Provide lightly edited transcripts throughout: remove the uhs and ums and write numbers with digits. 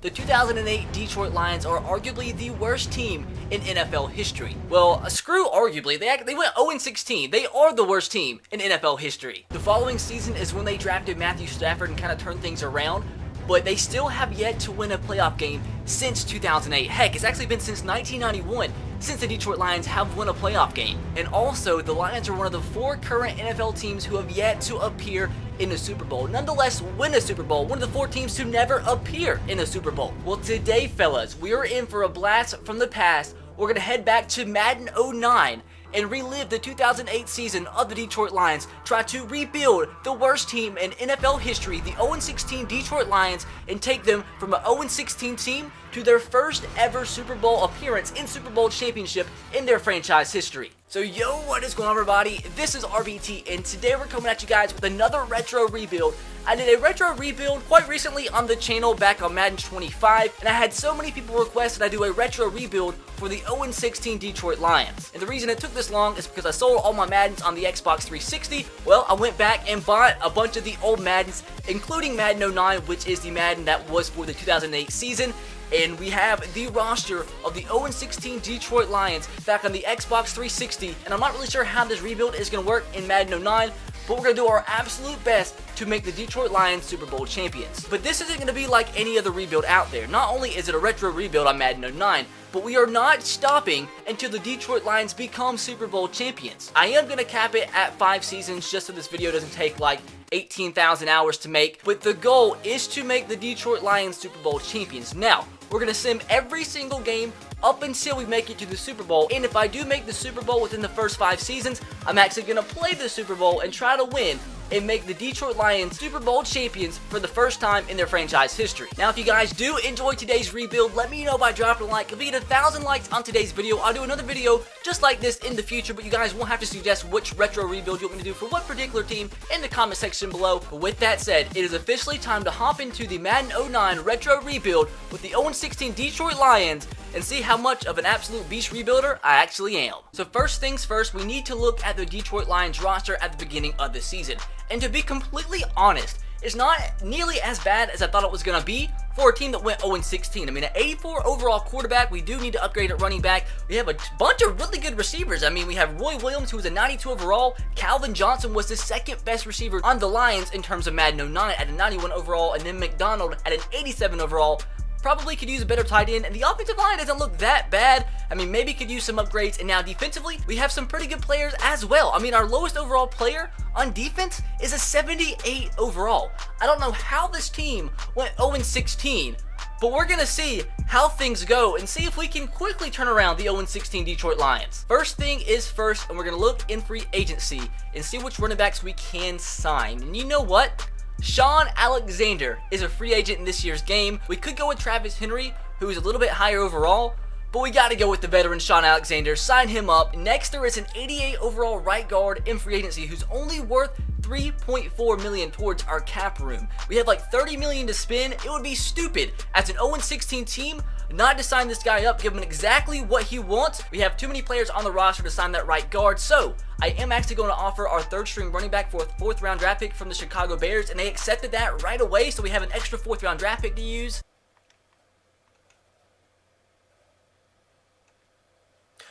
The 2008 Detroit Lions are arguably the worst team in NFL history. Well, screw arguably, they went 0-16. They are the worst team in NFL history. The following season is when they drafted Matthew Stafford and kind of turned things around, but they still have yet to win a playoff game since 2008. Heck, it's actually been since 1991 since the Detroit Lions have won a playoff game. And also, the Lions are one of the 4 current NFL teams who have yet to appear in a Super Bowl. Nonetheless, win a Super Bowl, one of the 4 teams to never appear in a Super Bowl. Well, today, fellas, we are in for a blast from the past. We're going to head back to Madden 09 and relive the 2008 season of the Detroit Lions, try to rebuild the worst team in NFL history, the 0-16 Detroit Lions, and take them from an 0-16 team to their first ever Super Bowl appearance in Super Bowl championship in their franchise history. So yo, what is going on, everybody? This is RBT, and today we're coming at you guys with another retro rebuild. I did a retro rebuild quite recently on the channel back on Madden 25, and I had so many people request that I do a retro rebuild for the 0-16 Detroit Lions. And the reason it took this long is because I sold all my Maddens on the Xbox 360. Well, I went back and bought a bunch of the old Maddens, including Madden 09, which is the Madden that was for the 2008 season. And we have the roster of the 0-16 Detroit Lions back on the Xbox 360. And I'm not really sure how this rebuild is going to work in Madden 09, but we're going to do our absolute best to make the Detroit Lions Super Bowl champions. But this isn't going to be like any other rebuild out there. Not only is it a retro rebuild on Madden 09, but we are not stopping until the Detroit Lions become Super Bowl champions. I am going to cap it at 5 seasons just so this video doesn't take like 18,000 hours to make, but the goal is to make the Detroit Lions Super Bowl champions. Now, we're going to sim every single game up until we make it to the Super Bowl, and if I do make the Super Bowl within the first 5 seasons, I'm actually going to play the Super Bowl and try to win and make the Detroit Lions Super Bowl champions for the first time in their franchise history. Now, if you guys do enjoy today's rebuild, let me know by dropping a like. If we get 1,000 likes on today's video, I'll do another video just like this in the future, but you guys won't have to suggest which retro rebuild you want me to do for what particular team in the comment section below. But with that said, it is officially time to hop into the Madden 09 retro rebuild with the 0-16 Detroit Lions and see how much of an absolute beast rebuilder I actually am. So first things first, we need to look at the Detroit Lions roster at the beginning of the season. And to be completely honest, it's not nearly as bad as I thought it was going to be for a team that went 0-16. I mean, an 84 overall quarterback, we do need to upgrade at running back. We have a bunch of really good receivers. I mean, we have Roy Williams, who was a 92 overall. Calvin Johnson was the second best receiver on the Lions in terms of Madden 09 at a 91 overall, and then McDonald at an 87 overall. Probably could use a better tight end, and the offensive line doesn't look that bad. I mean, maybe could use some upgrades, and now defensively, we have some pretty good players as well. I mean, our lowest overall player on defense is a 78 overall. I don't know how this team went 0-16, but we're going to see how things go and see if we can quickly turn around the 0-16 Detroit Lions. First thing is first, and we're going to look in free agency and see which running backs we can sign. And you know what? Shaun Alexander is a free agent in this year's game. We could go with Travis Henry, who is a little bit higher overall, but we got to go with the veteran Shaun Alexander. Sign him up. Next, there is an 88 overall right guard in free agency who's only worth $3.4 million towards our cap room. We have like $30 million to spend. It would be stupid as an 0-16 team not to sign this guy up, give him exactly what he wants. We have too many players on the roster to sign that right guard, so I am actually going to offer our 3rd string running back for a 4th round draft pick from the Chicago Bears, and they accepted that right away, so we have an extra 4th round draft pick to use.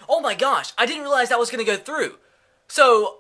Oh my gosh, I didn't realize that was going to go through. So,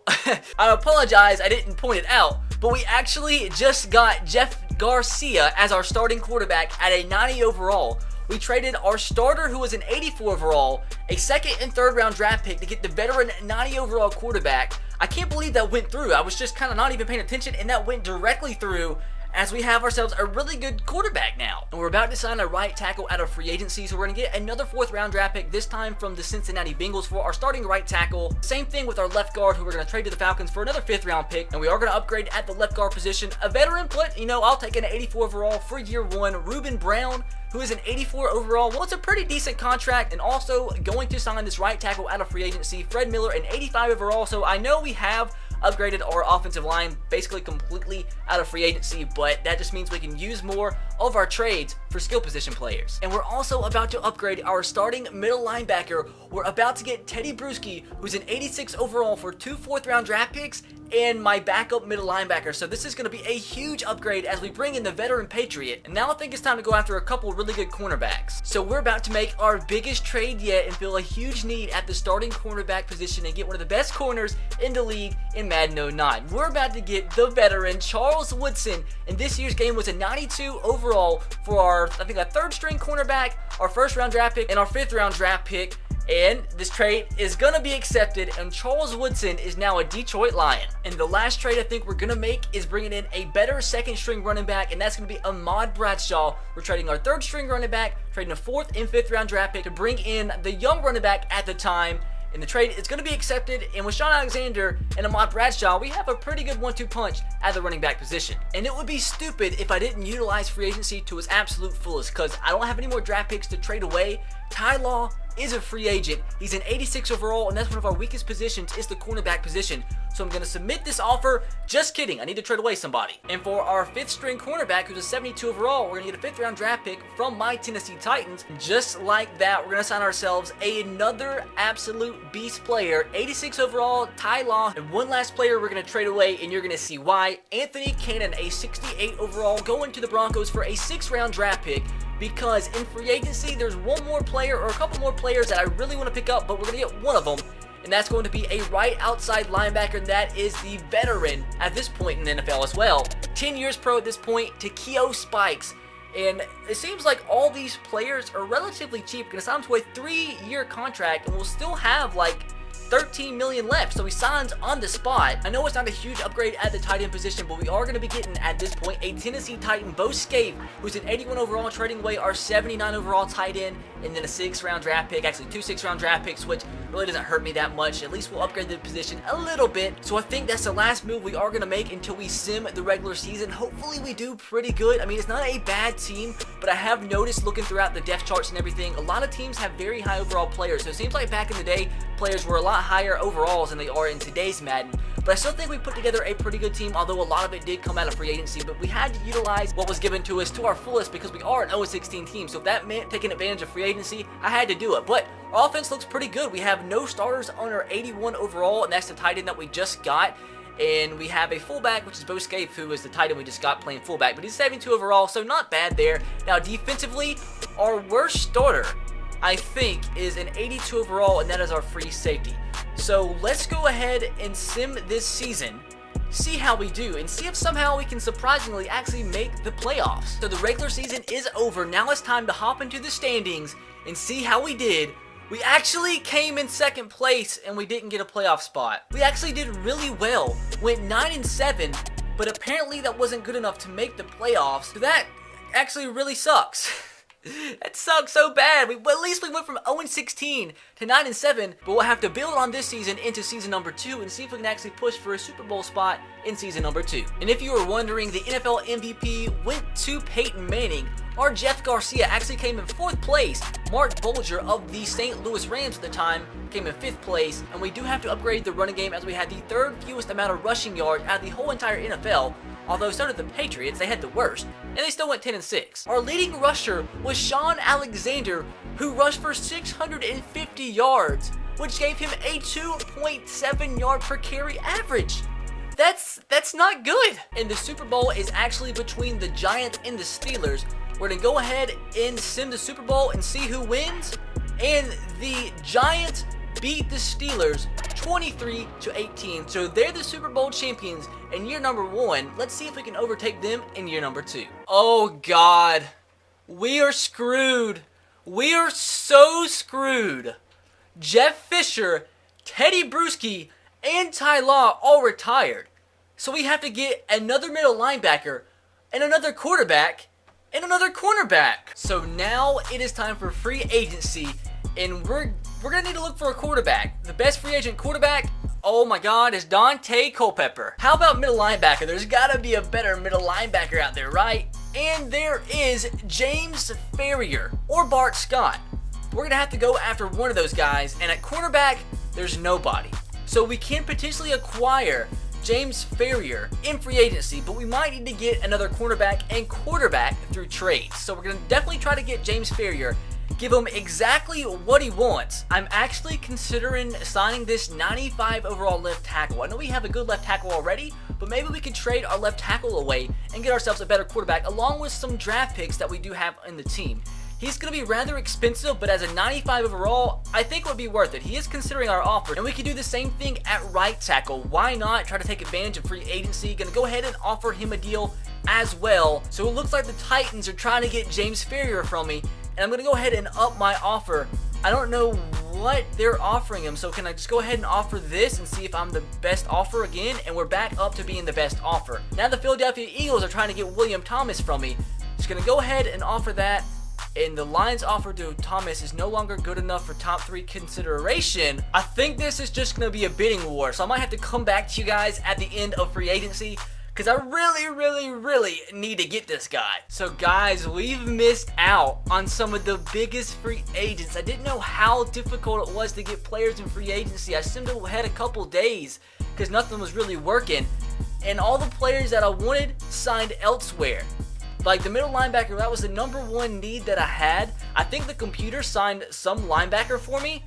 I apologize, I didn't point it out, but we actually just got Jeff Garcia as our starting quarterback at a 90 overall. We traded our starter, who was an 84 overall, a 2nd and 3rd round draft pick to get the veteran 90 overall quarterback. I can't believe that went through. I was just kind of not even paying attention, and that went directly through as we have ourselves a really good quarterback now. And we're about to sign a right tackle out of free agency, so we're going to get another 4th round draft pick, this time from the Cincinnati Bengals for our starting right tackle. Same thing with our left guard, who we're going to trade to the Falcons for another 5th round pick, and we are going to upgrade at the left guard position. A veteran, but, you know, I'll take an 84 overall for year 1, Ruben Brown, who is an 84 overall. Well, it's a pretty decent contract, and also going to sign this right tackle out of free agency, Fred Miller, an 85 overall. So I know we have upgraded our offensive line basically completely out of free agency, but that just means we can use more of our trades for skill position players. And we're also about to upgrade our starting middle linebacker. We're about to get Teddy Bruschi, who's an 86 overall for 2 4th round draft picks and my backup middle linebacker. So this is going to be a huge upgrade as we bring in the veteran Patriot. And now I think it's time to go after a couple really good cornerbacks. So we're about to make our biggest trade yet and fill a huge need at the starting cornerback position and get one of the best corners in the league in Madden 09. We're about to get the veteran Charles Woodson, and this year's game was a 92 overall for our, I think, a third string cornerback, our first round draft pick, and our 5th round draft pick. And this trade is going to be accepted, and Charles Woodson is now a Detroit Lion. And the last trade I think we're going to make is bringing in a better second string running back, and that's going to be Ahmad Bradshaw. We're trading our 3rd string running back, trading a 4th and 5th round draft pick to bring in the young running back at the time. And the trade is going to be accepted, and with Shaun Alexander and Ahmad Bradshaw, we have a pretty good 1-2 punch at the running back position. And it would be stupid if I didn't utilize free agency to its absolute fullest, because I don't have any more draft picks to trade away. Ty Law is a free agent. He's an 86 overall, and that's one of our weakest positions, is the cornerback position. So I'm going to submit this offer. Just kidding, I need to trade away somebody. And for our 5th string cornerback, who's a 72 overall, we're going to get a 5th round draft pick from my Tennessee Titans. Just like that, we're going to sign ourselves another absolute beast player, 86 overall, Ty Law. And one last player we're going to trade away, and you're going to see why. Anthony Cannon, a 68 overall, going to the Broncos for a 6th round draft pick. Because in free agency, there's one more player or a couple more players that I really want to pick up, but we're going to get one of them. And that's going to be a right outside linebacker, and that is the veteran at this point in the NFL as well. 10 years pro at this point, Takeo Spikes. And it seems like all these players are relatively cheap. Going to sign to a 3-year contract, and we'll still have like $13 million left, so he signs on the spot. I know it's not a huge upgrade at the tight end position, but we are going to be getting, at this point, a Tennessee Titan, Bo Scaife, who's an 81 overall, trading away our 79 overall tight end, and then a 6th round draft pick, actually 2 6th round draft picks, which really doesn't hurt me that much. At least we'll upgrade the position a little bit. So I think that's the last move we are going to make until we sim the regular season. Hopefully we do pretty good. I mean, it's not a bad team, but I have noticed, looking throughout the depth charts and everything, a lot of teams have very high overall players. So it seems like back in the day, players were a lot higher overalls than they are in today's Madden. But I still think we put together a pretty good team, although a lot of it did come out of free agency. But we had to utilize what was given to us to our fullest because we are an 0-16 team. So if that meant taking advantage of free agency, I had to do it. But our offense looks pretty good. We have no starters on our 81 overall, and that's the tight end that we just got. And we have a fullback, which is Bo Scaife, who is the tight end we just got playing fullback. But he's 72 overall, so not bad there. Now, defensively, our worst starter, I think, is an 82 overall, and that is our free safety. So let's go ahead and sim this season, see how we do, and see if somehow we can surprisingly actually make the playoffs. So the regular season is over. Now it's time to hop into the standings and see how we did. We actually came in 2nd place, and we didn't get a playoff spot. We actually did really well, went 9-7, but apparently that wasn't good enough to make the playoffs. So that actually really sucks. That sucks so bad. At least we went from 0-16 to 9-7, but we'll have to build on this season into season number 2 and see if we can actually push for a Super Bowl spot in season number 2. And if you were wondering, the NFL MVP went to Peyton Manning. Our Jeff Garcia actually came in 4th place. Mark Bulger of the St. Louis Rams at the time came in 5th place. And we do have to upgrade the running game, as we had the 3rd fewest amount of rushing yards out of the whole entire NFL. Although so did the Patriots, they had the worst, and they still went 10-6. Our leading rusher was Shaun Alexander, who rushed for 650 yards, which gave him a 2.7 yard per carry average. That's not good. And the Super Bowl is actually between the Giants and the Steelers. We're gonna go ahead and sim the Super Bowl and see who wins. And the Giants beat the Steelers 23-18. So they're the Super Bowl champions in year number 1. Let's see if we can overtake them in year number 2. Oh God, we are screwed. We are so screwed. Jeff Fisher, Teddy Bruschi, and Ty Law all retired. So we have to get another middle linebacker and another quarterback and another cornerback. So now it is time for free agency, and we're going to need to look for a quarterback. The best free agent quarterback, oh my God, is Dante Culpepper. How about middle linebacker? There's got to be a better middle linebacker out there, right? And there is James Ferrier or Bart Scott. We're going to have to go after one of those guys, and at cornerback, there's nobody. So we can potentially acquire James Ferrier in free agency, but we might need to get another cornerback and quarterback through trades. So we're going to definitely try to get James Ferrier. give him exactly what he wants. I'm actually considering signing this 95 overall left tackle. I know we have a good left tackle already, but maybe we could trade our left tackle away and get ourselves a better quarterback along with some draft picks that we do have in the team. He's going to be rather expensive, but as a 95 overall, I think it would be worth it. He is considering our offer, and we could do the same thing at right tackle. Why not try to take advantage of free agency? Going to go ahead and offer him a deal as well. So it looks like the Titans are trying to get James Ferrier from me, and I'm going to go ahead and up my offer. I don't know what they're offering him, so can I just go ahead and offer this and see if I'm the best offer again? And we're back up to being the best offer. Now the Philadelphia Eagles are trying to get William Thomas from me. Just going to go ahead and offer that. And the Lions' offer to Thomas is no longer good enough for top 3 consideration. I think this is just going to be a bidding war, so I might have to come back to you guys at the end of free agency, because I really need to get this guy. So guys, we've missed out on some of the biggest free agents. I didn't know how difficult it was to get players in free agency. I seemed to have had a couple days because nothing was really working, and all the players that I wanted signed elsewhere. Like the middle linebacker, that was the #1 need that I had. I think the computer signed some linebacker for me,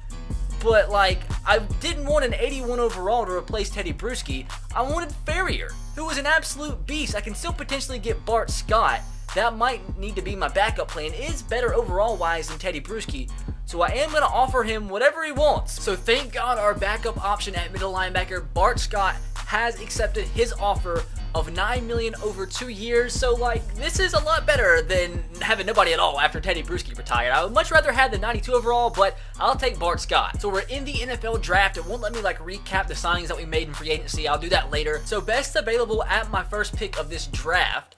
but like I didn't want an 81 overall to replace Teddy Bruschi. I wanted Ferrier, who was an absolute beast. I can still potentially get Bart Scott. That might need to be my backup plan. Is better overall wise than Teddy Bruschi, so I am going to offer him whatever he wants. So thank God our backup option at middle linebacker, Bart Scott, has accepted his offer of $9 million over 2 years. So like this is a lot better than having nobody at all after Teddy Bruschi retired. I would much rather have the 92 overall, but I'll take Bart Scott. So we're in the NFL draft. It won't let me like recap the signings that we made in free agency. I'll do that later. So best available at my first pick of this draft,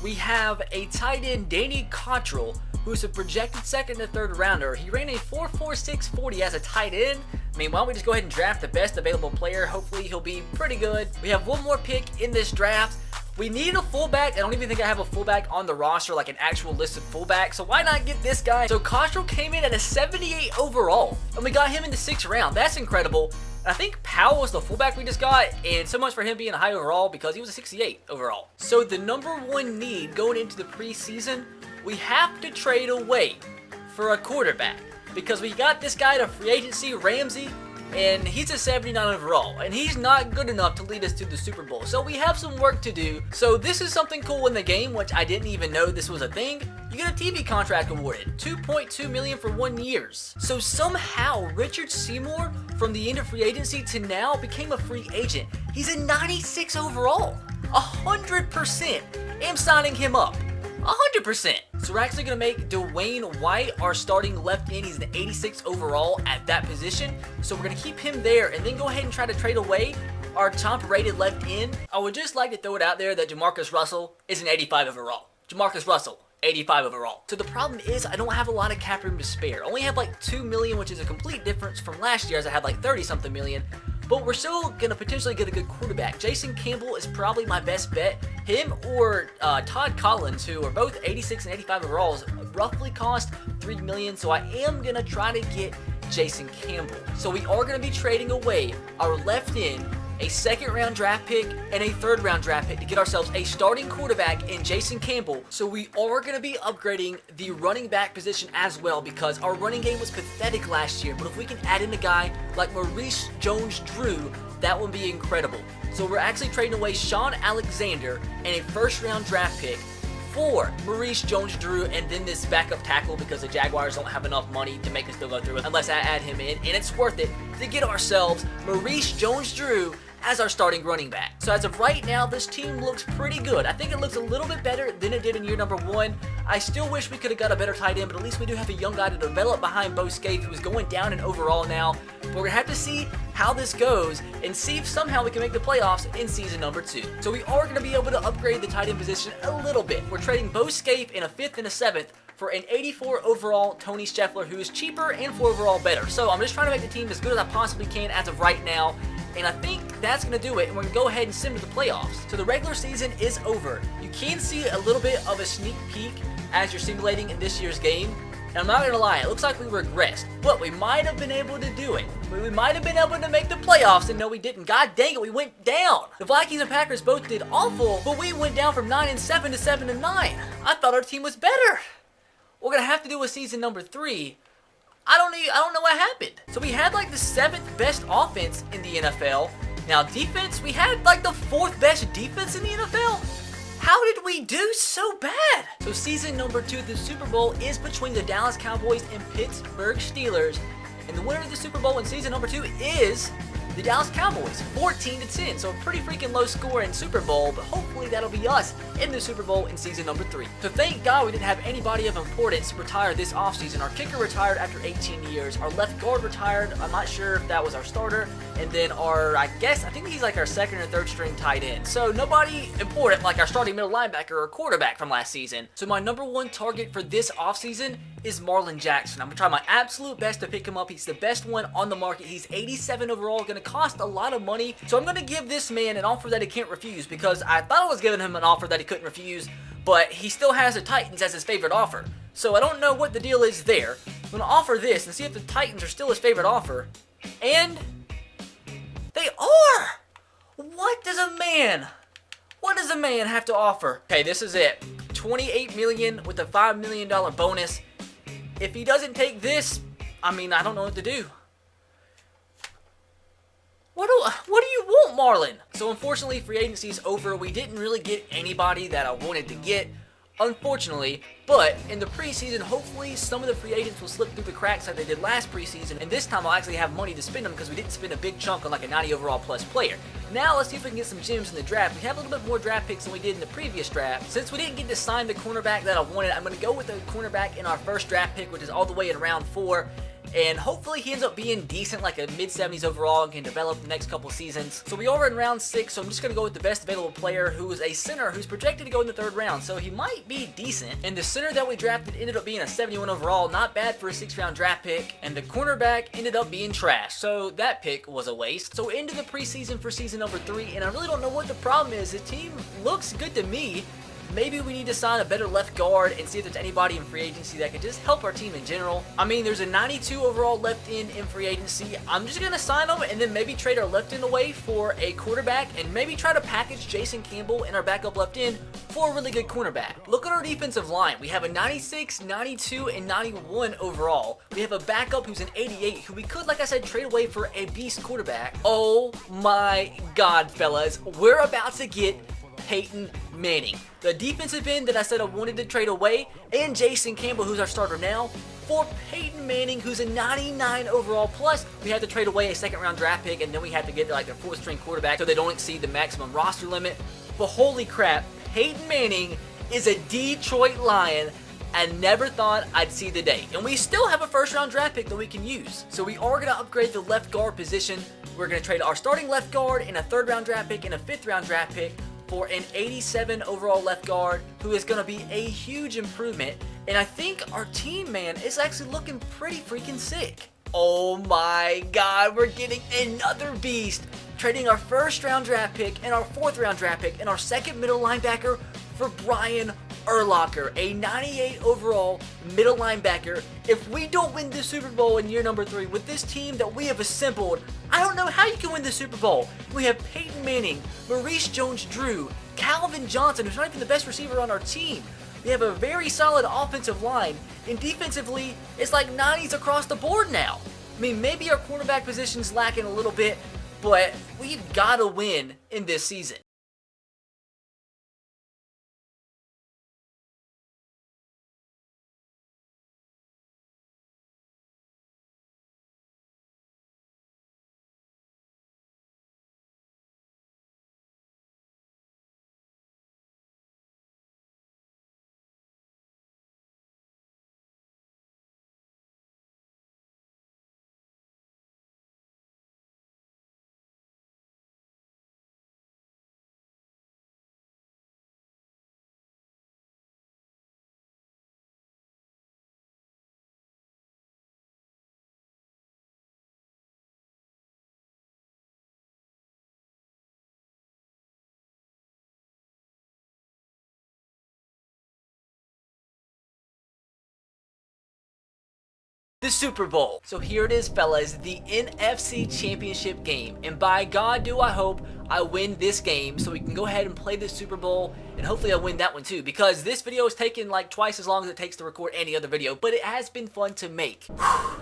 we have a tight end, Danny Cottrell, who's a projected second to third rounder. He ran a 4.46 40 as a tight end. I mean, why don't we just go ahead and draft the best available player? Hopefully he'll be pretty good. We have one more pick in this draft. We need a fullback. I don't even think I have a fullback on the roster, like an actual listed fullback. So why not get this guy? So Cottrell came in at a 78 overall, and we got him in the 6th round. That's incredible. And I think Powell was the fullback we just got, and so much for him being a high overall because he was a 68 overall. So the #1 need going into the preseason, we have to trade away for a quarterback because we got this guy to free agency, Ramsey, and he's a 79 overall, and he's not good enough to lead us to the Super Bowl. So we have some work to do. So this is something cool in the game, which I didn't even know this was a thing. You get a TV contract awarded, $2.2 million for 1 year. So somehow Richard Seymour, from the end of free agency to now, became a free agent. He's a 96 overall, 100%. I'm signing him up. 100%. So we're actually going to make Dwayne White our starting left end. He's an 86 overall at that position. So we're going to keep him there and then go ahead and try to trade away our top rated left end. I would just like to throw it out there that Jamarcus Russell is an 85 overall. Jamarcus Russell, 85 overall. So the problem is I don't have a lot of cap room to spare. I only have like $2 million, which is a complete difference from last year as I had like 30 something million. But we're still going to potentially get a good quarterback. Jason Campbell is probably my best bet. Him or Todd Collins, who are both 86 and 85 overalls, roughly cost $3 million. So I am going to try to get Jason Campbell. So we are going to be trading away our left end, a 2nd round draft pick, and a 3rd round draft pick to get ourselves a starting quarterback in Jason Campbell. So we are going to be upgrading the running back position as well because our running game was pathetic last year. But if we can add in a guy like Maurice Jones-Drew, that would be incredible. So we're actually trading away Sean Alexander and a 1st round draft pick for Maurice Jones-Drew and then this backup tackle because the Jaguars don't have enough money to make us still go through it unless I add him in, and it's worth it to get ourselves Maurice Jones-Drew as our starting running back. So as of right now, this team looks pretty good. I think it looks a little bit better than it did in year #1. I still wish we could have got a better tight end, but at least we do have a young guy to develop behind Bo Scaife, who is going down in overall now. But we're going to have to see how this goes and see if somehow we can make the playoffs in season #2. So we are going to be able to upgrade the tight end position a little bit. We're trading Bo Scaife in a 5th and a 7th for an 84 overall Tony Scheffler, who is cheaper and 4 overall better. So I'm just trying to make the team as good as I possibly can as of right now. And I think that's going to do it, and we're going to go ahead and send to the playoffs. So the regular season is over. You can see a little bit of a sneak peek as you're simulating in this year's game. And I'm not going to lie, it looks like we regressed, but we might have been able to do it. We might have been able to make the playoffs, and no, we didn't. God dang it, we went down. The Vikings and Packers both did awful, but we went down from 9-7 to 7-9. I thought our team was better. we're gonna have to do a season number 3. I don't know what happened. So we had like the 7th best offense in the NFL. Now defense, we had like the 4th best defense in the NFL. How did we do so bad? So season number 2 of the Super Bowl is between the Dallas Cowboys and Pittsburgh Steelers. And the winner of the Super Bowl in season number 2 is the Dallas Cowboys, 14-10. So a pretty freaking low score in Super Bowl, but hopefully that'll be us in the Super Bowl in season number 3. So thank God we didn't have anybody of importance retire this offseason. Our kicker retired after 18 years. Our left guard retired. I'm not sure if that was our starter. And then I think he's like our 2nd or 3rd string tight end. So nobody important like our starting middle linebacker or quarterback from last season. So my number 1 target for this offseason is Marlon Jackson. I'm going to try my absolute best to pick him up. He's the best one on the market. He's 87 overall, going to cost a lot of money. So I'm going to give this man an offer that he can't refuse, because I thought I was giving him an offer that he couldn't refuse, but he still has the Titans as his favorite offer. So I don't know what the deal is there. I'm going to offer this and see if the Titans are still his favorite offer. And they are! What does a man have to offer? Okay, this is it. $28 million with a $5 million bonus. If he doesn't take this, I don't know what to do. What do you want, Marlon? So unfortunately, free agency is over. We didn't really get anybody that I wanted to get, unfortunately. But in the preseason, hopefully some of the free agents will slip through the cracks like they did last preseason. And this time I'll actually have money to spend them, because we didn't spend a big chunk on like a 90 overall plus player. Now let's see if we can get some gems in the draft. We have a little bit more draft picks than we did in the previous draft. Since we didn't get to sign the cornerback that I wanted, I'm going to go with the cornerback in our first draft pick, which is all the way in round 4. And hopefully he ends up being decent, like a mid-70s overall, and can develop the next couple seasons. So we are in round 6, so I'm just going to go with the best available player, who is a center who's projected to go in the 3rd round. So he might be decent. And the center that we drafted ended up being a 71 overall, not bad for a 6th round draft pick. And the cornerback ended up being trash, so that pick was a waste. So into the preseason for season number 3, and I really don't know what the problem is. The team looks good to me. Maybe we need to sign a better left guard and see if there's anybody in free agency that could just help our team in general. There's a 92 overall left end in free agency. I'm just going to sign them and then maybe trade our left end away for a quarterback, and maybe try to package Jason Campbell in our backup left end for a really good cornerback. Look at our defensive line. We have a 96, 92, and 91 overall. We have a backup who's an 88, who we could, like I said, trade away for a beast quarterback. Oh my God, fellas. We're about to get Peyton Manning, the defensive end that I said I wanted to trade away, and Jason Campbell, who's our starter now, for Peyton Manning, who's a 99 overall. Plus, we had to trade away a 2nd round draft pick, and then we had to get like a 4th string quarterback so they don't exceed the maximum roster limit. But holy crap, Peyton Manning is a Detroit Lion. I never thought I'd see the day. And we still have a 1st round draft pick that we can use. So we are going to upgrade the left guard position. We're going to trade our starting left guard and a 3rd round draft pick and a 5th round draft pick for an 87 overall left guard, who is going to be a huge improvement. And I think our team, man, is actually looking pretty freaking sick. Oh my God, we're getting another beast. Trading our 1st round draft pick and our 4th round draft pick and our 2nd middle linebacker for Brian Urlacher, a 98 overall middle linebacker. If we don't win the Super Bowl in year number 3 with this team that we have assembled, I don't know how you can win the Super Bowl. We have Peyton Manning, Maurice Jones-Drew, Calvin Johnson, who's not even the best receiver on our team. We have a very solid offensive line, and defensively, it's like 90s across the board now. Maybe our cornerback position's lacking a little bit, but we've got to win in this season. the Super Bowl. So here it is, fellas, the NFC Championship game. And by God do I hope I win this game so we can go ahead and play this Super Bowl, and hopefully I win that one too, because this video has taken like twice as long as it takes to record any other video, but it has been fun to make.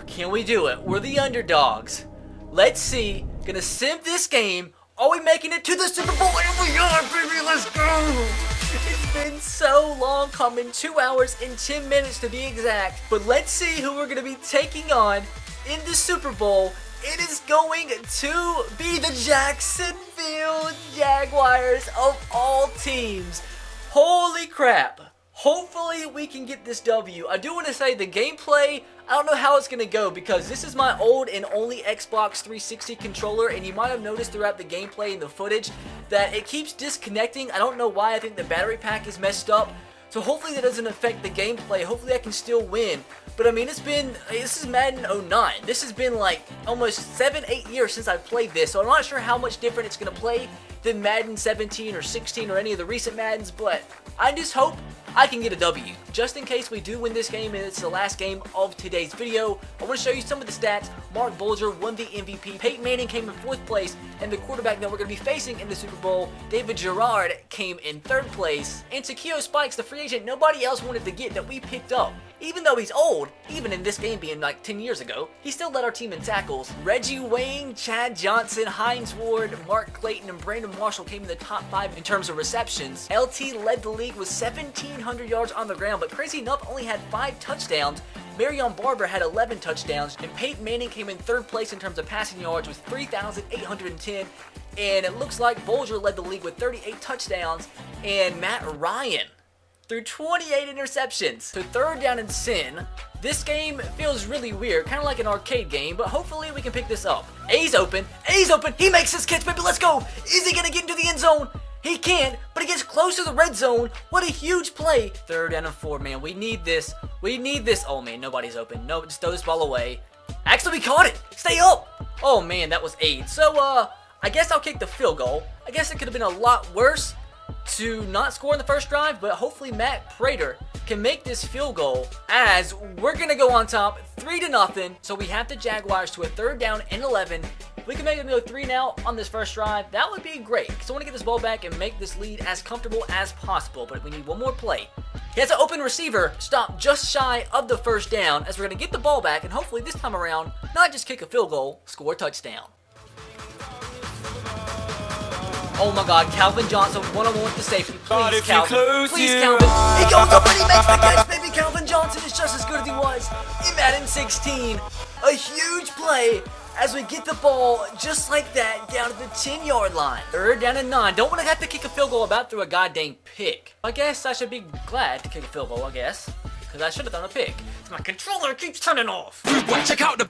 Can we do it? We're the underdogs. Let's see. Gonna sim this game. Are we making it to the Super Bowl? And we are, baby, let's go! It's been so long coming, 2 hours and 10 minutes to be exact. But let's see who we're going to be taking on in the Super Bowl. It is going to be the Jacksonville Jaguars of all teams. Holy crap. Hopefully we can get this W. I do want to say the gameplay, I don't know how it's going to go because this is my old and only Xbox 360 controller, and you might have noticed throughout the gameplay and the footage that it keeps disconnecting. I don't know why. I think the battery pack is messed up. So hopefully that doesn't affect the gameplay. Hopefully I can still win. But I mean, this is Madden 09. This has been like almost 7-8 years since I've played this. So I'm not sure how much different it's going to play than Madden 17 or 16 or any of the recent Maddens. But I just hope I can get a W. Just in case we do win this game and it's the last game of today's video, I want to show you some of the stats. Mark Bulger won the MVP. Peyton Manning came in 4th place. And the quarterback that we're going to be facing in the Super Bowl, David Gerard, came in 3rd place. And Takeo Spikes, the free agent nobody else wanted to get that we picked up. Even though he's old, even in this game being like 10 years ago, he still led our team in tackles. Reggie Wayne, Chad Johnson, Hines Ward, Mark Clayton, and Brandon Marshall came in the top 5 in terms of receptions. LT led the league with 1,700 yards on the ground, but crazy enough only had 5 touchdowns. Marion Barber had 11 touchdowns, and Peyton Manning came in 3rd place in terms of passing yards with 3,810. And it looks like Bulger led the league with 38 touchdowns, and Matt Ryan threw 28 interceptions. So 3rd down and sin. This game feels really weird, kind of like an arcade game, but hopefully we can pick this up. A's open. A's open. He makes his catch, baby. Let's go. Is he going to get into the end zone? He can't, but he gets close to the red zone. What a huge play. 3rd down and 4, man. We need this. We need this. Oh, man, nobody's open. No, just throw this ball away. Actually, we caught it. Stay up. Oh, man, that was 8. So, I guess I'll kick the field goal. I guess it could have been a lot worse to not score in the first drive, but hopefully Matt Prater can make this field goal as we're going to go on top 3-0. So we have the Jaguars to a 3rd down and 11. If we can make them go 3 now on this first drive, that would be great. Because I want to get this ball back and make this lead as comfortable as possible. But we need one more play. He has an open receiver, stop just shy of the 1st down as we're going to get the ball back and hopefully this time around, not just kick a field goal, score a touchdown. Oh my God, Calvin Johnson, one-on-one with the safety. Please, Calvin. Please, Calvin. He goes up and he makes the catch, baby. Calvin Johnson is just as good as he was in Madden 16. A huge play as we get the ball just like that down to the 10-yard line. 3rd down and 9. Don't want to have to kick a field goal about through a goddamn pick. I guess I should be glad to kick a field goal, I guess. Because I should have done a pick. My controller keeps turning off. Check out the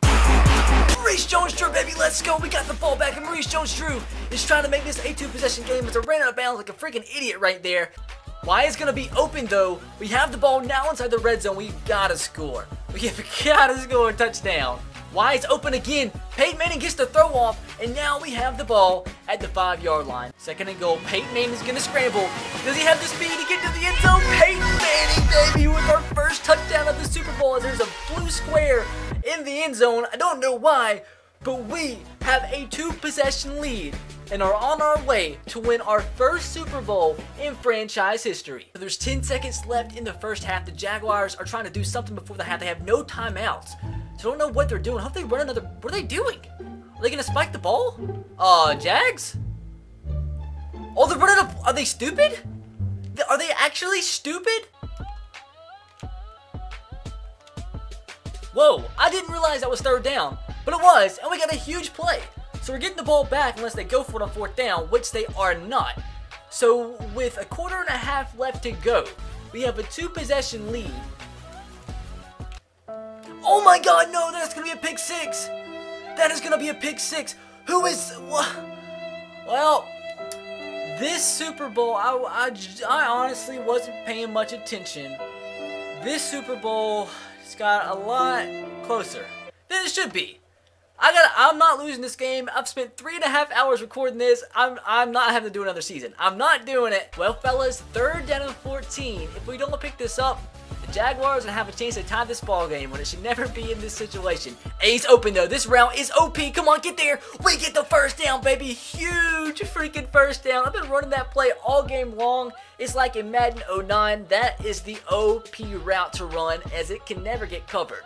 Maurice Jones-Drew, baby, let's go. We got the ball back, and Maurice Jones-Drew is trying to make this a 2-possession game as I ran out of bounds like a freaking idiot right there. Why is going to be open, though? We have the ball now inside the red zone. We've got to score. We've got to score a touchdown. Why is open again? Peyton Manning gets the throw off, and now we have the ball at the 5-yard line. 2nd and goal. Peyton Manning is going to scramble. Does he have the speed to get to the end zone? Peyton Manning, baby, with our first touchdown of the Super Bowl as there's a blue square in the end zone. I don't know why, but we have a 2-possession lead and are on our way to win our first Super Bowl in franchise history. There's 10 seconds left in the first half. The Jaguars are trying to do something before the half. They have no timeouts. So I don't know what they're doing. I hope they run another. What are they doing? Are they going to spike the ball? Jags? Oh, they're running up. Are they stupid? Are they actually stupid? Whoa, I didn't realize that was 3rd down. But it was, and we got a huge play. So we're getting the ball back unless they go for it on 4th down, which they are not. So with a 1/4 left to go, we have a 2-possession lead. Oh my God, no, that's going to be a pick 6. That is going to be a pick 6. Who is, well, this Super Bowl, I honestly wasn't paying much attention. This Super Bowl just got a lot closer than it should be. I'm not losing this game. I've spent 3.5 hours recording this. I'm not having to do another season. I'm not doing it. Well, fellas, 3rd down and 14. If we don't pick this up, the Jaguars and have a chance to tie this ball game when it should never be in this situation. A's open though. This route is OP. Come on, get there. We get the first down, baby. Huge freaking first down. I've been running that play all game long. It's like in Madden 09. That is the OP route to run as it can never get covered.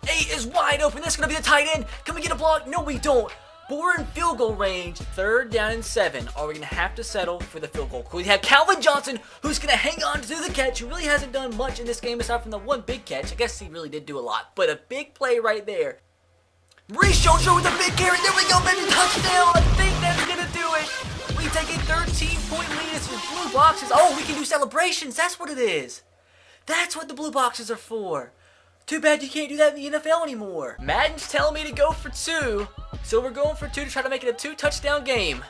A is wide open. That's going to be the tight end. Can we get a block? No, we don't. But we're in field goal range, 3rd down and 7. Are we going to have to settle for the field goal? We have Calvin Johnson, who's going to hang on to the catch, who really hasn't done much in this game aside from the one big catch. I guess he really did do a lot, but a big play right there. Reese Jones with a big carry. There we go, baby. Touchdown. I think that's going to do it. We take a 13-point lead. It's just blue boxes. Oh, we can do celebrations. That's what it is. That's what the blue boxes are for. Too bad you can't do that in the NFL anymore. Madden's telling me to go for 2. So we're going for 2 to try to make it a 2-touchdown game.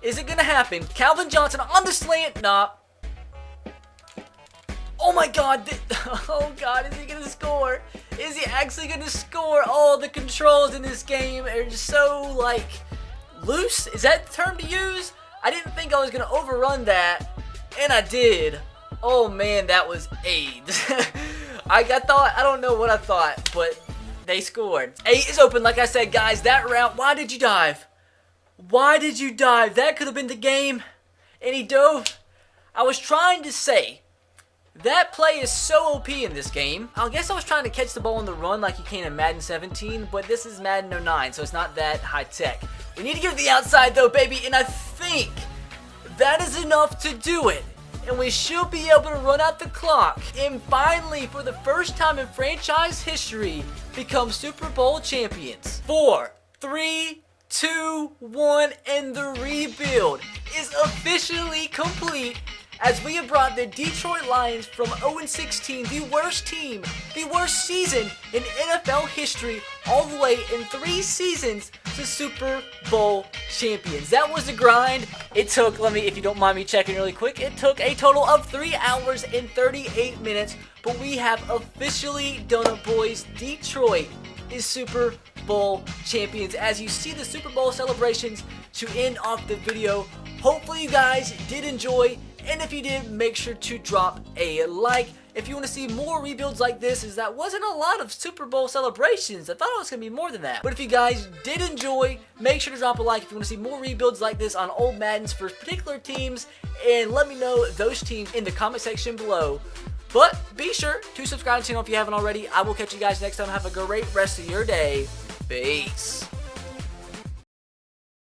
Is it going to happen? Calvin Johnson on the slant. Nah. Oh my God. Oh God, is he going to score? Is he actually going to score? Oh, the controls in this game are just so, like, loose. Is that the term to use? I didn't think I was going to overrun that, and I did. Oh man, that was AIDS. I don't know what I thought, but they scored. A is open, like I said, guys. That route, why did you dive? Why did you dive? That could have been the game. And he dove. I was trying to say, that play is so OP in this game. I guess I was trying to catch the ball on the run like you can in Madden 17, but this is Madden 09, so it's not that high tech. We need to get to the outside though, baby, and I think that is enough to do it. And we should be able to run out the clock and finally, for the first time in franchise history, become Super Bowl champions. 4, 3, 2, 1, and the rebuild is officially complete as we have brought the Detroit Lions from 0-16, the worst team, the worst season in NFL history, all the way in 3 seasons to Super Bowl champions. That was the grind. It took, if you don't mind me checking really quick, it took a total of 3 hours and 38 minutes, but we have officially done it, boys. Detroit is Super Bowl champions. As you see the Super Bowl celebrations to end off the video, hopefully you guys did enjoy. And if you did, make sure to drop a like. If you want to see more rebuilds like this, that wasn't a lot of Super Bowl celebrations. I thought it was going to be more than that. But if you guys did enjoy, make sure to drop a like if you want to see more rebuilds like this on old Maddens for particular teams. And let me know those teams in the comment section below. But be sure to subscribe to the channel if you haven't already. I will catch you guys next time. Have a great rest of your day. Peace.